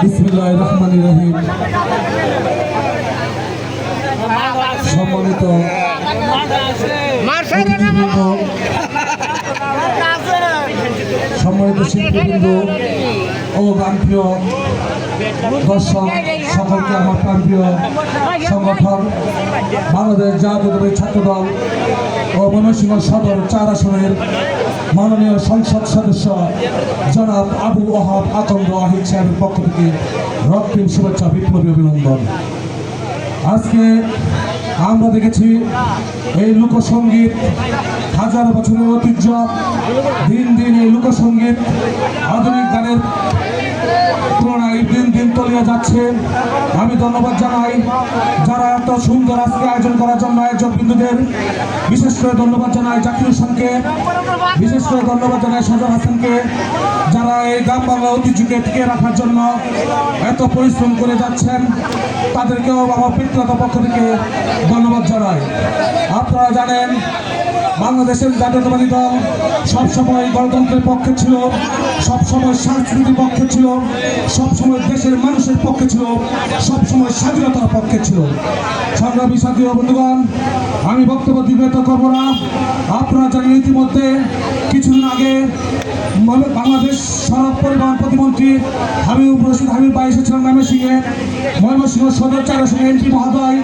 বিসমিল্লাহির রহমানির রহিম। সম্মানিত সম্মানিত শিল্পীবৃন্দ ও গানপ্রিয় দর্শক সকলকে আমার প্রাণপ্রিয় সংগঠন বাংলাদেশ জাতীয়তাবাদী ছাত্রদল ও ময়মনসিংহ সদর 4 আসনের মাননীয় সংসদ সদস্য জনাব আবু ওহাব আকন্দ ওয়াহিদ সাহেবের পক্ষ থেকে রক্তিম শুভেচ্ছা, বিপ্লবী অভিনন্দন। আজকে আমরা দেখেছি এই লোকসঙ্গীত হাজার বছরের ঐতিহ্য, দিন দিন এই লোকসঙ্গীত আধুনিক গানের তুলনায় দিন দিন তলিয়ে যাচ্ছে। আমি ধন্যবাদ জানাই যারা এত সুন্দর আজকে আয়োজন করার জন্য আয়োজক বিন্দুদের, বিশেষ করে ধন্যবাদ জানাই জাকির হোসেনকে, বিশেষ করে ধন্যবাদ জানাই সাজান হাসানকে, যারা এই গ্রাম বাংলা ঐতিহ্যকে টিকিয়ে রাখার জন্য এত পরিশ্রম করে যাচ্ছেন। তাদেরকেও আমার ব্যক্তিগত পক্ষ থেকে ধন্যবাদ জানাই। আপনারা জানেন বাংলাদেশের জাতীয়তাবাদী দল সবসময় গণতন্ত্রের পক্ষে ছিল, সবসময় সংস্কৃতির পক্ষে ছিল, সবসময় দেশের মানুষের পক্ষে ছিল, সবসময় স্বাধীনতার পক্ষে ছিল। সংগ্রামী সাথী বন্ধুগণ, আমি বক্তব্য দীর্ঘায়িত করব না। আপনারা জানেন ইতিমধ্যে কিছুদিন আগে বাংলাদেশ সড়ক পরিবহন প্রতিমন্ত্রী হাবিবুর রশিদ হাবিব ভাই এসেছিলেন ময়মনসিংহ সদর 4 আসনের এমপি মহোদয়।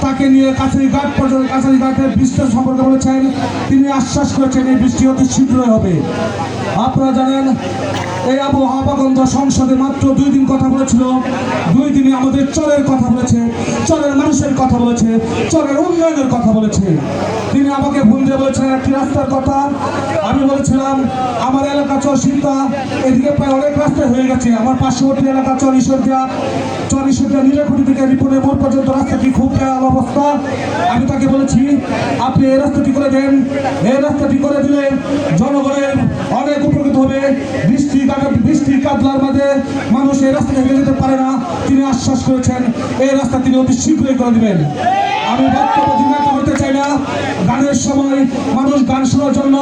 তাকে নিয়ে কাছারিঘাট পর্যন্ত কাছারিঘাটের বৃষ্টির সম্পর্কে বলেছেন। তিনি আশ্বাস করেছেন এই বৃষ্টি অতি শীঘ্রই হবে। আপনারা জানেন এই আবহাওয়া সংসদে মাত্র 2 দিন কথা বলেছিল। 2 দিনে আমাদের চরের কথা বলেছে, চরের মানুষের কথা বলেছে, চরের উন্নয়নের কথা বলেছে। তিনি আমাকে ফোন দিয়ে বলেছেন একটি রাস্তার কথা। আমি বলেছিলাম আমার এলাকা চর সিদ্ধা, এদিকে প্রায় অনেক রাস্তা হয়ে গেছে। আমার পার্শ্ববর্তী এলাকা চর ঈশ্বরদিয়া নীলাকুটি থেকে রিপনের মোড় পর্যন্ত রাস্তাটি খুব বেহাল অবস্থা। আমি তাকে বলেছি আপনি এই রাস্তাটি করে দেন, এই রাস্তাটি করে দিলে জনগণের অনেক উপকৃত হবে। বৃষ্টি কাদলার মাঝে মানুষ এই রাস্তা হেঁটে যেতে পারে না। তিনি আশ্বাস করেছেন এই রাস্তা তিনি অতি শীঘ্রই করে দেবেন। আমি বক্তব্য দীর্ঘায়িত করতে চাই না। গানের সময় মানুষ গান শোনার জন্য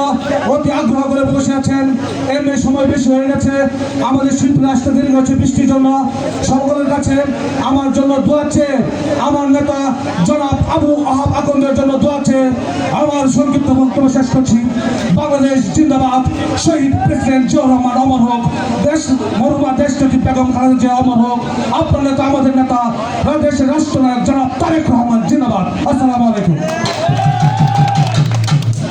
অতি আগ্রহ করে বসে আছেন। এমনি সময় বেশি হয়ে গেছে, আমাদের শিল্পীরা আসতে দেরি হচ্ছে বৃষ্টির জন্য। সকলের কাছে আমার জন্য দোয়া চেয়ে, আমার নেতা জনাব আবু ওহাব আকন্দের জন্য দোয়া চেয়ে আমার সংক্ষিপ্ত বক্তব্য শেষ করছি। বাংলাদেশ জিন্দাবাদ, শহীদ প্রেসিডেন্ট জিয়াউর রহমান অমর হোক, মরহুমা দেশনেত্রী বেগম খালেদা জিয়া অমর হোক, আপনার নেতা আমাদের নেতা দেশের রাষ্ট্রনায়ক জনাব তারেক রহমান জিন্দাবাদ। আসসালামু আলাইকুম।